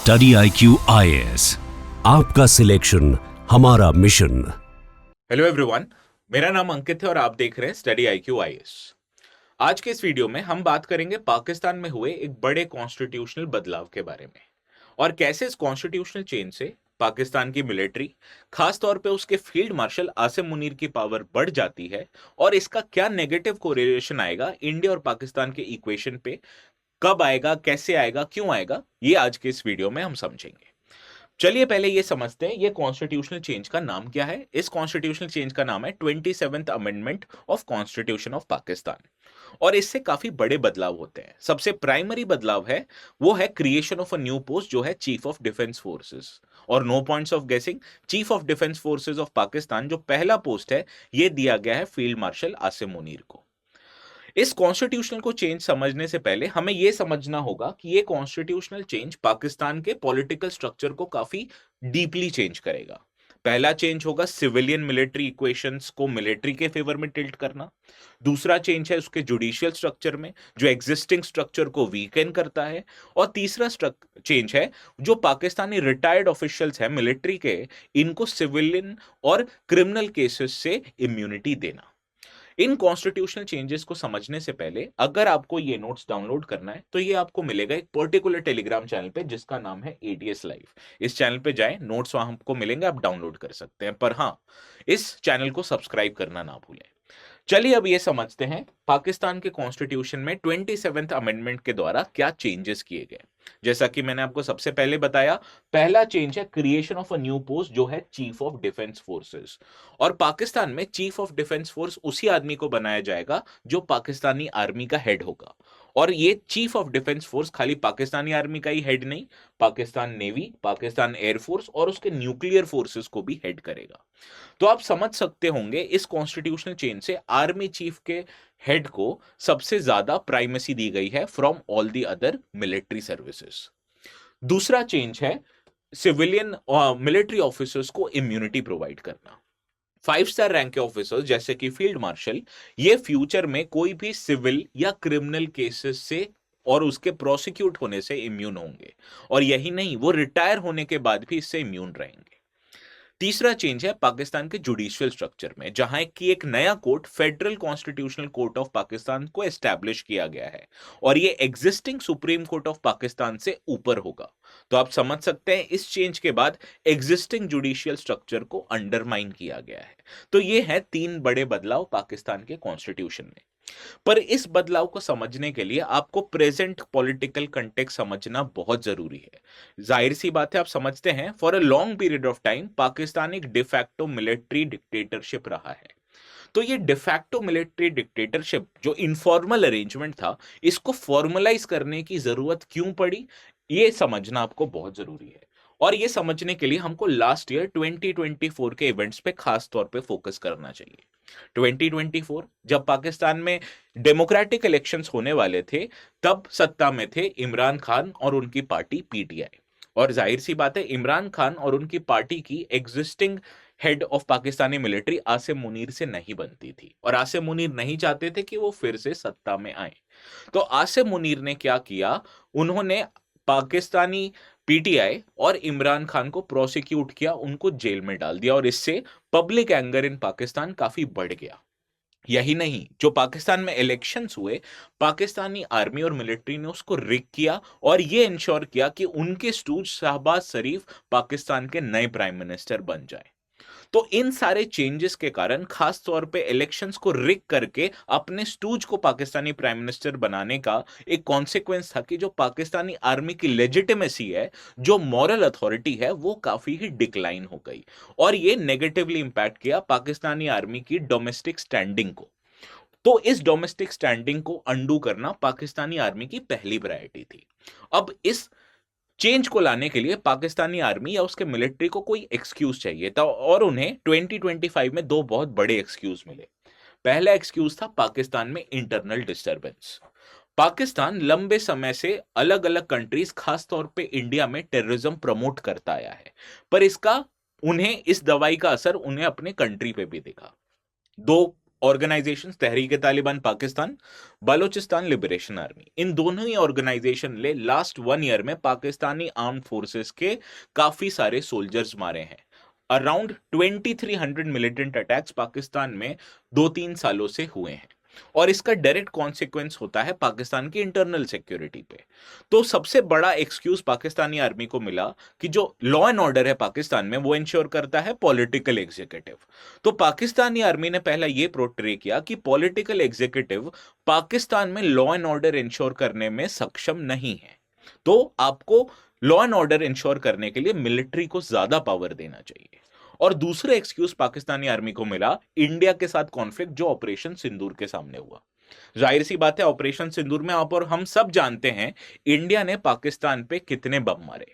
Study IQ IAS, आपका selection हमारा mission. Hello everyone, मेरा नाम अंकित है और आप देख रहे हैं स्टडी IQ IAS। आज के इस वीडियो में हम बात करेंगे पाकिस्तान में हुए एक बड़े कॉन्स्टिट्यूशनल बदलाव के बारे में और कैसे इस कॉन्स्टिट्यूशनल चेंज से पाकिस्तान की मिलिट्री, खास तौर पे उसके फील्ड मार्शल आसिम मुनीर की पावर बढ़ जाती है और इसका क्या नेगेटिव कोरिलेशन आएगा इंडिया और पाकिस्तान के इक्वेशन पे, कब आएगा, कैसे आएगा, क्यों आएगा, ये आज के इस वीडियो में हम समझेंगे। चलिए पहले ये समझते हैं ये कॉन्स्टिट्यूशनल चेंज का नाम क्या है। इस कॉन्स्टिट्यूशनल चेंज का नाम है 27th amendment of constitution of Pakistan और इससे काफी बड़े बदलाव होते हैं। सबसे प्राइमरी बदलाव है वो है creation of a new post जो है चीफ ऑफ डिफेंस फोर्सेस। और नो पॉइंट्स ऑफ गेसिंग, chief of defence forces of Pakistan जो पहला पोस्ट है ये दिया गया है फील्ड मार्शल आसिम मुनीर को। इस कॉन्स्टिट्यूशनल को चेंज समझने से पहले हमें यह समझना होगा कि यह कॉन्स्टिट्यूशनल चेंज पाकिस्तान के पॉलिटिकल स्ट्रक्चर को काफी डीपली चेंज करेगा। पहला चेंज होगा सिविलियन मिलिट्री इक्वेशंस को मिलिट्री के फेवर में टिल्ट करना। दूसरा चेंज है उसके जुडिशियल स्ट्रक्चर में जो एग्जिस्टिंग स्ट्रक्चर को वीकन करता है। और तीसरा चेंज है जो पाकिस्तानी रिटायर्ड ऑफिशियल्स हैं मिलिट्री के, इनको सिविलियन और क्रिमिनल केसेस से इम्यूनिटी देना। इन कॉन्स्टिट्यूशनल चेंजेस को समझने से पहले अगर आपको ये नोट्स डाउनलोड करना है तो ये आपको मिलेगा एक पर्टिकुलर टेलीग्राम चैनल पे जिसका नाम है ADS लाइव। इस चैनल पे जाएं, नोट्स वहां आपको मिलेंगे, आप डाउनलोड कर सकते हैं, पर हाँ, इस चैनल को सब्सक्राइब करना ना भूलें। चलिए अब ये समझते हैं पाकिस्तान के कॉन्स्टिट्यूशन में 27th अमेंडमेंट के द्वारा क्या चेंजेस किए गए। जैसा कि मैंने आपको सबसे पहले बताया, पहला चेंज है creation of a new post जो है चीफ ऑफ डिफेंस फोर्सेस। और पाकिस्तान में चीफ ऑफ डिफेंस फोर्स उसी आदमी को बनाया जाएगा जो पाकिस्तानी आर्मी का हेड होगा। और ये चीफ ऑफ डिफेंस फोर्स खाली पाकिस्तानी आर्मी का ही हेड नहीं, पाकिस्तान नेवी, पाकिस्तान एयरफोर्स और उसके न्यूक्लियर फोर्सेस को भी हेड करेगा। तो आप समझ सकते होंगे इस कॉन्स्टिट्यूशनल चेंज से आर्मी चीफ के हेड को सबसे ज्यादा प्राइमेसी दी गई है from all the other military services. दूसरा चेंज है सिविलियन मिलिट्री ऑफिसर्स को इम्यूनिटी प्रोवाइड करना। 5 स्टार रैंक के ऑफिसर्स जैसे कि फील्ड मार्शल, ये फ्यूचर में कोई भी सिविल या क्रिमिनल केसेस से और उसके प्रोसिक्यूट होने से इम्यून होंगे। और यही नहीं, वो रिटायर होने के बाद भी इससे इम्यून रहेंगे। तीसरा चेंज है पाकिस्तान के जुडिशियल स्ट्रक्चर में, जहां की एक नया court federal constitutional court of Pakistan को एस्टैब्लिश किया गया है और ये existing supreme court of Pakistan से ऊपर होगा। तो आप समझ सकते हैं इस चेंज के बाद एग्जिस्टिंग जुडिशियल स्ट्रक्चर को अंडरमाइन किया गया है। तो ये है 3 बड़े बदलाव पाकिस्तान के कॉन्स्टिट्यूशन में। पर इस बदलाव को समझने के लिए आपको प्रेजेंट पॉलिटिकल कंटेक्स्ट समझना बहुत जरूरी है। जाहिर सी बात है, आप समझते हैं for a long period of time Pakistan एक डिफैक्टो मिलिट्री डिक्टेटरशिप रहा है। तो ये डिफैक्टो मिलिट्री डिक्टेटरशिप जो इनफॉर्मल अरेंजमेंट था, इसको फॉर्मलाइज करने की जरूरत क्यों पड़ी, ये समझना आपको बहुत जरूरी है। और ये समझने के लिए हमको लास्ट ईयर 2024 के इवेंट्स पे खास तौर पे फोकस करना चाहिए। 2024 जब पाकिस्तान में डेमोक्रेटिक इलेक्शंस होने वाले थे, तब सत्ता में थे इमरान खान और उनकी पार्टी PTI। और जाहिर सी बात है, इमरान खान और उनकी पार्टी की existing head of Pakistani military Asim Munir से नहीं बनती थी और आसिम मुनीर नहीं चाहते थे कि वो फिर से सत्ता में आए। तो आसिम मुनीर ने क्या किया, उन्होंने पाकिस्तानी PTI और इमरान खान को प्रोसिक्यूट किया, उनको जेल में डाल दिया और इससे पब्लिक एंगर इन पाकिस्तान काफी बढ़ गया। यही नहीं, जो पाकिस्तान में इलेक्शंस हुए, पाकिस्तानी आर्मी और मिलिट्री ने उसको रिग किया और यह इंश्योर किया कि उनके स्टूज शहबाज शरीफ पाकिस्तान के नए प्राइम मिनिस्टर बन जाए। तो इन सारे चेंजेस के कारण, खास तौर पे इलेक्शंस को रिग करके अपने स्टूज को पाकिस्तानी प्राइम मिनिस्टर बनाने का एक कॉन्सिक्वेंस था कि जो पाकिस्तानी आर्मी की लेजिटिमेसी है, जो मॉरल अथॉरिटी है, वो काफी ही डिक्लाइन हो गई और ये नेगेटिवली इंपैक्ट किया पाकिस्तानी आर्मी की डोमेस्टिक स्टैंडिंग को। तो इस डोमेस्टिक स्टैंडिंग को अंडू करना पाकिस्तानी आर्मी की पहली प्रायोरिटी थी। अब इस चेंज को लाने के लिए पाकिस्तानी आर्मी या उसके मिलिट्री को कोई एक्सक्यूज चाहिए था और उन्हें 2025 में 2 बहुत बड़े एक्सक्यूज मिले। पहला एक्सक्यूज था पाकिस्तान में इंटरनल डिस्टरबेंस। पाकिस्तान लंबे समय से अलग अलग कंट्रीज, खास तौर पे इंडिया में टेररिज्म प्रमोट करता आया है, पर इसका उन्हें इस दवाई का असर उन्हें अपने कंट्री पे भी दिखा। 2 ऑर्गेनाइजेशंस तहरीक तालिबान पाकिस्तान, बलोचिस्तान लिबरेशन आर्मी, इन दोनों ही ऑर्गेनाइजेशन ने लास्ट 1 ईयर में पाकिस्तानी आर्म्ड फोर्सेस के काफी सारे सोल्जर्स मारे हैं। अराउंड 2300 मिलिटेंट अटैक्स पाकिस्तान में 2-3 सालों से हुए हैं और इसका डायरेक्ट कॉन्सिक्वेंस होता है पाकिस्तान की इंटरनल सिक्योरिटी पे। तो सबसे बड़ा एक्सक्यूज पाकिस्तानी आर्मी को मिला कि जो लॉ एंड ऑर्डर है पाकिस्तान में वो इंश्योर करता है पॉलिटिकल एग्जीक्यूटिव। तो पाकिस्तानी आर्मी ने पहला ये प्रोट्रे किया कि पॉलिटिकल एग्जीक्यूटिव पाकिस्तान में लॉ एंड ऑर्डर इंश्योर करने में सक्षम नहीं है, तो आपको लॉ एंड ऑर्डर इंश्योर करने के लिए मिलिट्री को ज्यादा पावर देना चाहिए। और दूसरा एक्सक्यूज पाकिस्तानी आर्मी को मिला इंडिया के साथ कॉन्फ्लिक्ट जो ऑपरेशन सिंदूर के सामने हुआ। जाहिर सी बात है, ऑपरेशन सिंदूर में आप और हम सब जानते हैं इंडिया ने पाकिस्तान पे कितने बम मारे।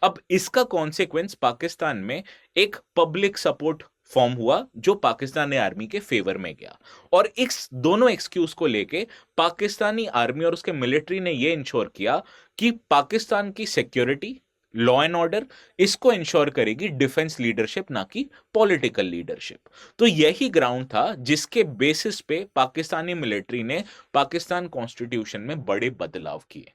अब इसका कॉन्सिक्वेंस पाकिस्तान में एक पब्लिक सपोर्ट फॉर्म हुआ जो पाकिस्तानी आर्मी के फेवर में गया और इस दोनों एक्सक्यूज को लेके पाकिस्तानी आर्मी और उसके मिलिट्री ने यह इंश्योर किया कि पाकिस्तान की सिक्योरिटी, लॉ एंड ऑर्डर, इसको इंश्योर करेगी डिफेंस लीडरशिप, ना कि पॉलिटिकल लीडरशिप। तो यही ग्राउंड था जिसके बेसिस पे पाकिस्तानी मिलिट्री ने पाकिस्तान कॉन्स्टिट्यूशन में बड़े बदलाव किए।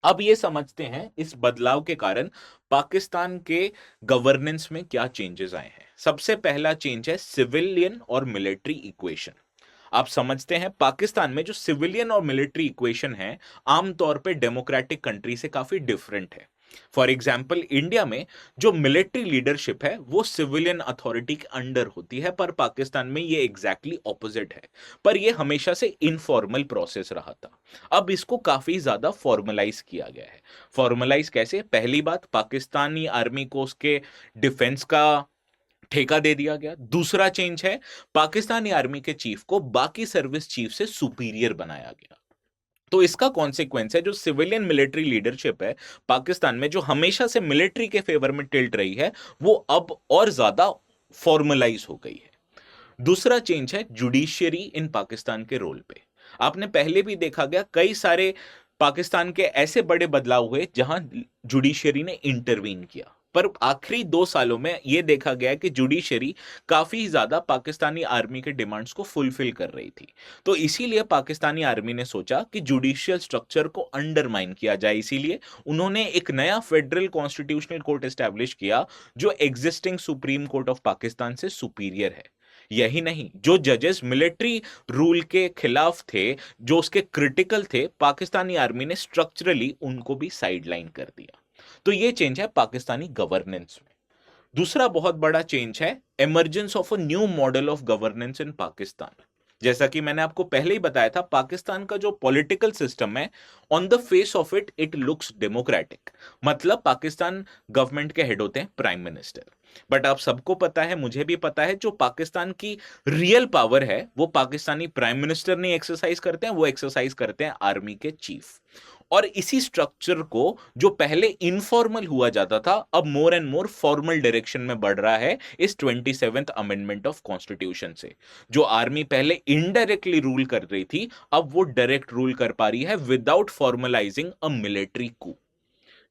अब ये समझते हैं इस बदलाव के कारण पाकिस्तान के गवर्नेंस में क्या चेंजेस आए हैं। सबसे पहला चेंज है सिविलियन और मिलिट्री इक्वेशन। आप समझते हैं पाकिस्तान में जो सिविलियन और मिलिट्री इक्वेशन है आमतौर पे डेमोक्रेटिक कंट्री से काफी डिफरेंट है। फॉर एग्जाम्पल इंडिया में जो मिलिट्री लीडरशिप है वो सिविलियन अथॉरिटी के अंडर होती है, पर पाकिस्तान में ये एग्जैक्टली ऑपोजिट है। पर ये हमेशा से इनफॉर्मल प्रोसेस रहा था, अब इसको काफी ज्यादा फॉर्मलाइज किया गया है। फॉर्मलाइज कैसे? पहली बात, पाकिस्तानी आर्मी को उसके डिफेंस का ठेका दे दिया गया। दूसरा चेंज है पाकिस्तानी आर्मी के चीफ को बाकी सर्विस चीफ से सुपीरियर बनाया गया। तो इसका कॉन्सिक्वेंस है जो सिविलियन मिलिट्री लीडरशिप है पाकिस्तान में, जो हमेशा से मिलिट्री के फेवर में टिल्ट रही है, वो अब और ज्यादा फॉर्मलाइज हो गई है। दूसरा चेंज है जुडिशियरी इन पाकिस्तान के रोल पे। आपने पहले भी देखा गया कई सारे पाकिस्तान के ऐसे बड़े बदलाव हुए जहां जुडिशियरी ने इंटरवीन किया, पर आखिरी 2 सालों में यह देखा गया कि जुडिशरी काफी ज्यादा पाकिस्तानी आर्मी के डिमांड्स को फुलफिल कर रही थी। तो इसीलिए पाकिस्तानी आर्मी ने सोचा कि जुडिशियल स्ट्रक्चर को अंडरमाइन किया जाए, इसीलिए उन्होंने एक नया फेडरल कॉन्स्टिट्यूशनल कोर्ट एस्टैब्लिश किया जो existing supreme court of Pakistan से सुपीरियर है। यही नहीं, जो जजेस मिलिट्री रूल के खिलाफ थे, जो उसके क्रिटिकल थे, पाकिस्तानी आर्मी ने स्ट्रक्चरली उनको भी साइडलाइन कर दिया। तो ये चेंज है पाकिस्तानी गवर्नेंस में। दूसरा बहुत बड़ा चेंज है emergence of a new model of governance in Pakistan. जैसा कि मैंने आपको पहले ही बताया था, पाकिस्तान का जो पॉलिटिकल सिस्टम है, on the face of it looks democratic. मतलब पाकिस्तान गवर्नमेंट के हेड होते हैं प्राइम मिनिस्टर, बट आप सबको पता है, मुझे भी पता है, जो पाकिस्तान की रियल पावर है वो पाकिस्तानी प्राइम मिनिस्टर नहीं एक्सरसाइज करते हैं, वो एक्सरसाइज करते हैं आर्मी के चीफ। और इसी स्ट्रक्चर को जो पहले इनफॉर्मल हुआ जाता था, अब more and more formal direction में बढ़ रहा है इस 27th अमेंडमेंट ऑफ कॉन्स्टिट्यूशन से। जो आर्मी पहले इनडायरेक्टली रूल कर रही थी, अब वो डायरेक्ट रूल कर पा रही है विदाउट फॉर्मलाइजिंग अ मिलिट्री कू।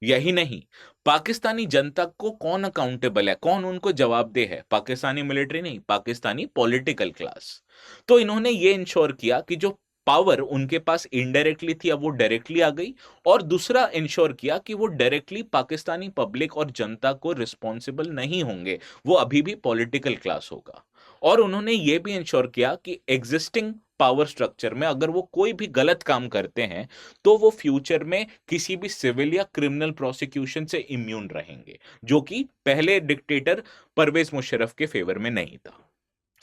यही नहीं, पाकिस्तानी जनता को कौन अकाउंटेबल है, कौन उनको जवाबदेह है? पाकिस्तानी मिलिट्री नहीं, पाकिस्तानी पॉलिटिकल क्लास। तो इन्होंने ये इंश्योर किया कि जो पावर उनके पास इनडायरेक्टली थी अब वो डायरेक्टली आ गई, और दूसरा इंश्योर किया कि वो डायरेक्टली पाकिस्तानी पब्लिक और जनता को रिस्पॉन्सिबल नहीं होंगे, वो अभी भी पॉलिटिकल क्लास होगा। और उन्होंने ये भी इंश्योर किया कि एग्जिस्टिंग पावर स्ट्रक्चर में अगर वो कोई भी गलत काम करते हैं तो वो फ्यूचर में किसी भी सिविल या क्रिमिनल प्रोसिक्यूशन से इम्यून रहेंगे, जो कि पहले डिक्टेटर परवेज मुशर्रफ के फेवर में नहीं था।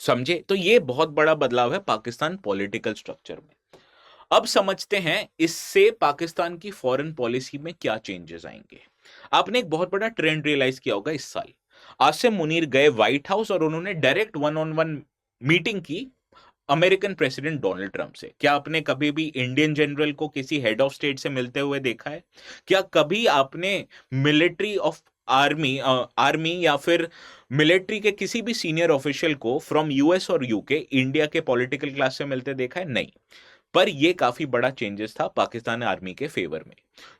समझे? तो ये बहुत बड़ा बदलाव है पाकिस्तान पॉलिटिकल स्ट्रक्चर में। अब समझते हैं इससे पाकिस्तान की फॉरेन पॉलिसी में क्या चेंजेस आएंगे। आपने एक बहुत बड़ा ट्रेंड रियलाइज किया होगा इस साल। आसिम मुनीर गए व्हाइट हाउस और उन्होंने डायरेक्ट 1-on-1 मीटिंग की अमेरिकन प्रेसिडेंट डोनाल्ड ट्रंप से। क्या आपने कभी भी इंडियन जनरल को किसी हेड ऑफ स्टेट से मिलते हुए देखा है? क्या कभी आपने मिलिट्री ऑफ आर्मी या फिर मिलिट्री के किसी भी सीनियर ऑफिशियल को फ्रॉम यूएस और यूके इंडिया के पॉलिटिकल क्लास से मिलते देखा है? नहीं। पर यह काफी बड़ा चेंजेस था पाकिस्तान आर्मी के फेवर में।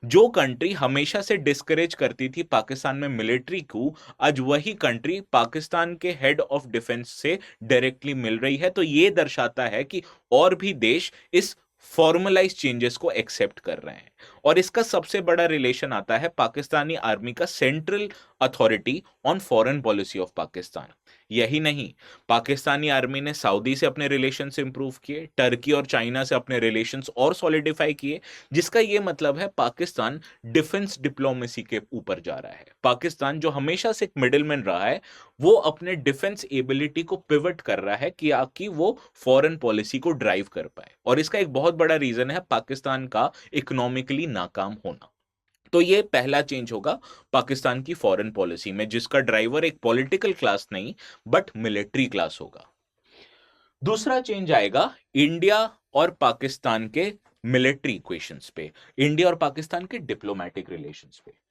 जो कंट्री हमेशा से डिस्करेज करती थी पाकिस्तान में मिलिट्री को, आज वही कंट्री पाकिस्तान के हेड ऑफ डिफेंस से डायरेक्टली मिल रही है। तो यह दर्शाता है कि और भी देश इस फॉर्मलाइज चेंजेस को एक्सेप्ट कर रहे हैं। और इसका सबसे बड़ा रिलेशन आता है पाकिस्तानी आर्मी का central authority on foreign policy of Pakistan. यही नहीं, पाकिस्तानी आर्मी ने सऊदी से अपने रिलेशंस इंप्रूव किए, टर्की और चाइना से अपने रिलेशंस और सॉलिडिफाई किए, जिसका यह मतलब है पाकिस्तान डिफेंस डिप्लोमेसी के ऊपर जा रहा है। पाकिस्तान जो हमेशा से एक मिडिलमैन रहा है, वो अपने डिफेंस एबिलिटी को पिवट कर रहा है कि आकि वो फॉरेन पॉलिसी को ड्राइव कर पाए। और इसका एक बहुत बड़ा रीजन है पाकिस्तान का इकोनॉमिकली नाकाम होना। तो ये पहला चेंज होगा पाकिस्तान की फॉरेन पॉलिसी में, जिसका ड्राइवर एक पॉलिटिकल क्लास नहीं बट मिलिट्री क्लास होगा। दूसरा चेंज आएगा इंडिया और पाकिस्तान के मिलिट्री इक्वेशंस पे, इंडिया और पाकिस्तान के डिप्लोमेटिक रिलेशंस पे।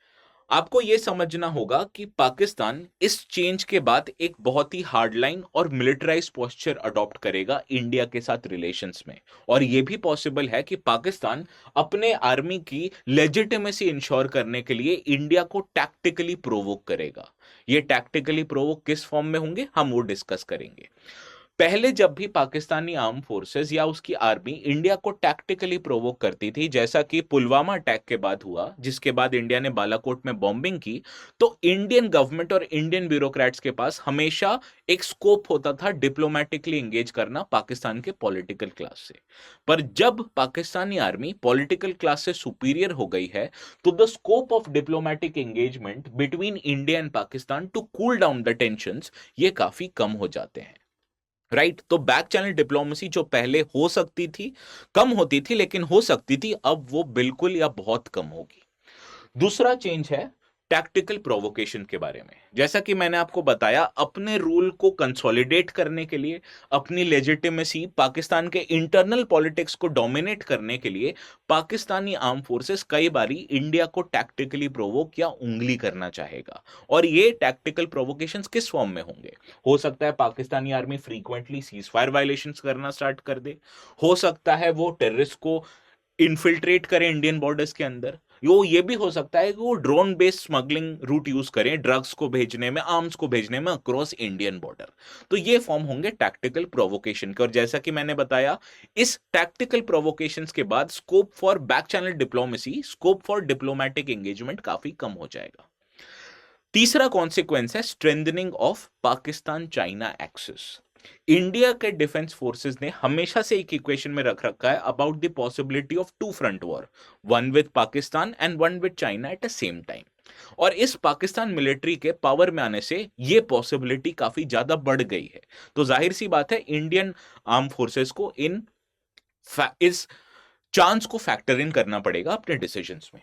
आपको यह समझना होगा कि पाकिस्तान इस चेंज के बाद एक बहुत ही हार्डलाइन और मिलिटराइज पोस्चर अडॉप्ट करेगा इंडिया के साथ रिलेशंस में। और यह भी पॉसिबल है कि पाकिस्तान अपने आर्मी की लेजिटिमेसी इंश्योर करने के लिए इंडिया को टैक्टिकली प्रोवोक करेगा। यह टैक्टिकली प्रोवोक किस फॉर्म में होंगे, हम वो डिस्कस करेंगे। पहले जब भी पाकिस्तानी आर्म फोर्सेस या उसकी आर्मी इंडिया को टैक्टिकली प्रोवोक करती थी, जैसा कि पुलवामा अटैक के बाद हुआ, जिसके बाद इंडिया ने बालाकोट में बॉम्बिंग की, तो इंडियन गवर्नमेंट और इंडियन ब्यूरोक्रेट्स के पास हमेशा एक स्कोप होता था डिप्लोमेटिकली एंगेज करना पाकिस्तान के पॉलिटिकल क्लास से। पर जब पाकिस्तानी आर्मी पॉलिटिकल क्लास से सुपीरियर हो गई है, तो the scope of diplomatic engagement between India and Pakistan to cool down the tensions ये काफी कम हो जाते हैं। राइट तो बैक चैनल डिप्लोमेसी जो पहले हो सकती थी, कम होती थी लेकिन हो सकती थी, अब वो बिल्कुल या बहुत कम होगी। दूसरा चेंज है टैक्टिकल प्रोवोकेशन के बारे में। जैसा कि मैंने आपको बताया, अपने रूल को कंसोलिडेट करने के लिए, अपनी लेजिटिमेसी, पाकिस्तान के इंटरनल पॉलिटिक्स को डोमिनेट करने के लिए पाकिस्तानी आर्म फोर्सेस कई बारी इंडिया को टैक्टिकली प्रोवोक या उंगली करना चाहेगा। और ये टैक्टिकल प्रोवोकेशंस किस फॉर्म में होंगे? हो सकता है Pakistani army frequently cease fire violations करना स्टार्ट कर दे, हो सकता है वो टेररिस्ट को इन्फिल्ट्रेट करें इंडियन बॉर्डर्स के अंदर, ये भी हो सकता है कि वो drone based smuggling route use करें ड्रग्स को भेजने में, आर्म्स को भेजने में अक्रॉस इंडियन बॉर्डर। तो ये फॉर्म होंगे टैक्टिकल प्रोवोकेशन के। और जैसा कि मैंने बताया, इस टैक्टिकल प्रोवोकेशंस के बाद scope for back channel diplomacy, scope for diplomatic engagement काफी कम हो जाएगा। तीसरा कॉन्सिक्वेंस है strengthening of Pakistan China axis. India के डिफेंस फोर्सेस ने हमेशा से एक इक्वेशन में रख रखा है about the possibility of two front war, one with Pakistan and one with China at the same time. और इस पाकिस्तान मिलिट्री के पावर में आने से यह पॉसिबिलिटी काफी ज्यादा बढ़ गई है। तो जाहिर सी बात है इंडियन आर्म फोर्सेस को इस चांस को फैक्टर इन करना पड़ेगा अपने डिसीजंस में।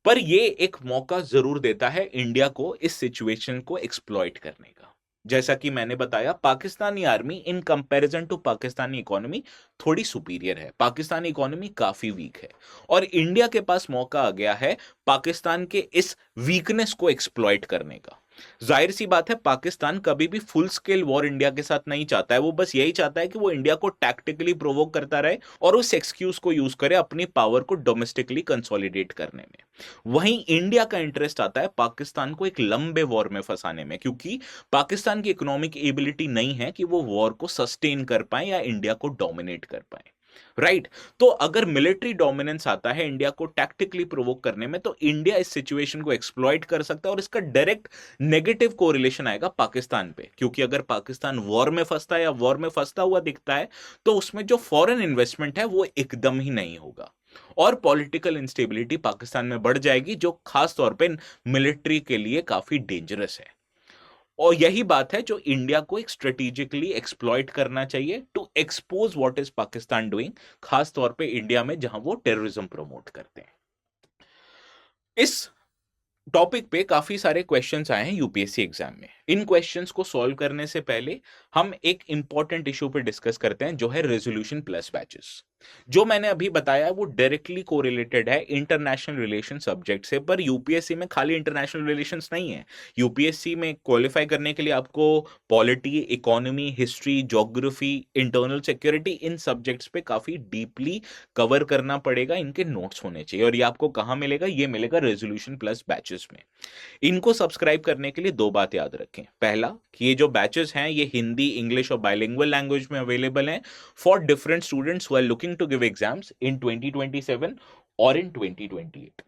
पर यह एक मौका जरूर देता है इंडिया को इस सिचुएशन को एक्सप्लॉइट करने का। जैसा कि मैंने बताया, Pakistani army in comparison to Pakistani economy थोड़ी सुपीरियर है, पाकिस्तानी इकोनॉमी काफी वीक है, और इंडिया के पास मौका आ गया है पाकिस्तान के इस वीकनेस को एक्सप्लॉइट करने का। जाहिर सी बात है, पाकिस्तान कभी भी फुल स्केल वॉर इंडिया के साथ नहीं चाहता है। वो बस यही चाहता है कि वो इंडिया को टैक्टिकली प्रोवोक करता रहे और उस एक्सक्यूज को यूज करे अपनी पावर को डोमेस्टिकली कंसोलिडेट करने में। वहीं इंडिया का इंटरेस्ट आता है पाकिस्तान को एक लंबे वॉर में फंसाने में, क्योंकि पाकिस्तान की इकोनॉमिक एबिलिटी नहीं है कि वो वॉर को सस्टेन कर पाए या इंडिया को डोमिनेट कर पाए। राइट तो अगर मिलिट्री डोमिनेंस आता है इंडिया को टैक्टिकली प्रोवोक करने में, तो इंडिया इस सिचुएशन को एक्सप्लॉइट कर सकता है और इसका डायरेक्ट नेगेटिव कोरिलेशन आएगा पाकिस्तान पे। क्योंकि अगर पाकिस्तान वॉर में फंसता है या वॉर में फंसता हुआ दिखता है, तो उसमें जो फॉरेन इन्वेस्टमेंट है वो एकदम ही नहीं होगा और पॉलिटिकल इंस्टेबिलिटी पाकिस्तान में बढ़ जाएगी, जो खास तौर पे मिलिट्री के लिए काफी डेंजरस है। और यही बात है जो इंडिया को एक स्ट्रेटेजिकली एक्सप्लॉइट करना चाहिए to expose what is Pakistan doing, खास तौर पे इंडिया में जहां वो टेररिज्म प्रमोट करते हैं। इस टॉपिक पे काफी सारे क्वेश्चंस आए हैं यूपीएससी एग्जाम में। इन क्वेश्चंस को सॉल्व करने से पहले हम एक इंपॉर्टेंट इशू पे डिस्कस करते हैं, जो है रेजोल्यूशन प्लस बैचेस। जो मैंने अभी बताया वो डायरेक्टली कोरिलेटेड है इंटरनेशनल रिलेशन सब्जेक्ट से, पर यूपीएससी में खाली इंटरनेशनल रिलेशंस नहीं है। यूपीएससी में क्वालिफाई करने के लिए आपको polity, economy, history, geography, internal security, इन सब्जेक्ट्स पे काफी डीपली कवर करना पड़ेगा। इनके नोट्स होने चाहिए, और ये आपको कहाँ मिलेगा? ये मिलेगा रेजोल्यूशन प्लस बैचेस में। इनको सब्सक्राइब करने के लिए दो बात याद रखें। पहला कि ये जो बैचेस हैं ये हिंदी, इंग्लिश और बाइलिंगुअल लैंग्वेज में अवेलेबल हैं for different students who are looking to give exams in 2027 और इन 2028।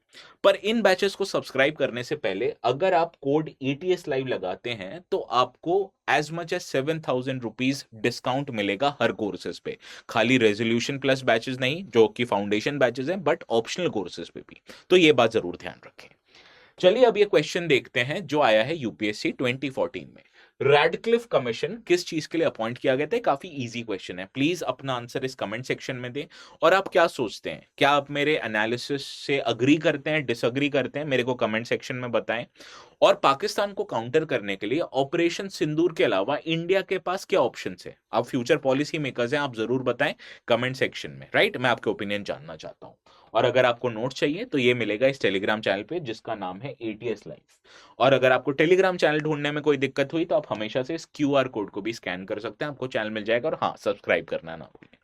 पर इन बैचेस को सब्सक्राइब करने से पहले अगर आप कोड ATS लाइव लगाते हैं तो आपको as much as 7,000 rupees discount मिलेगा हर कोर्सेज पे। खाली रेजोल्यूशन प्लस बैचेस नहीं जो कि फाउंडेशन बैचेस हैं, बट ऑप्शनल कोर्सेज पे भी। तो ये बात जरूर ध्यान रखें। चलिए अब ये क्वेश्चन देखते हैं जो आया है यूपीएससी 2014 में। रैडक्लिफ कमीशन किस चीज के लिए अपॉइंट किया गया था? काफी इजी क्वेश्चन है। प्लीज अपना आंसर इस कमेंट सेक्शन में दें। और आप क्या सोचते हैं? क्या आप मेरे एनालिसिस से अग्री करते हैं, डिसअग्री करते हैं? मेरे को कमेंट सेक्शन में बताएं। और पाकिस्तान को काउंटर करने के लिए ऑपरेशन सिंदूर के अलावा इंडिया के पास क्या ऑप्शंस है? आप फ्यूचर पॉलिसी मेकर्स हैं, आप जरूर बताएं कमेंट सेक्शन में। राइट, मैं आपके ओपिनियन जानना चाहता हूं। और अगर आपको नोट चाहिए तो ये मिलेगा इस टेलीग्राम चैनल पे जिसका नाम है ATS लाइव। और अगर आपको टेलीग्राम चैनल ढूंढने में कोई दिक्कत हुई तो आप हमेशा से इस QR कोड को भी स्कैन कर सकते हैं, आपको चैनल मिल जाएगा। और हाँ, सब्सक्राइब करना ना भूलें।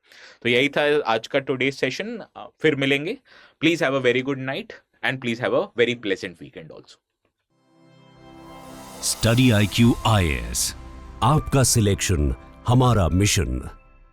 तो यही था आज का टुडेज सेशन। फिर मिलेंगे। Please have a very good night and please have a very pleasant weekend also. Study IQ IAS, आपका सिलेक्शन हमारा मिशन।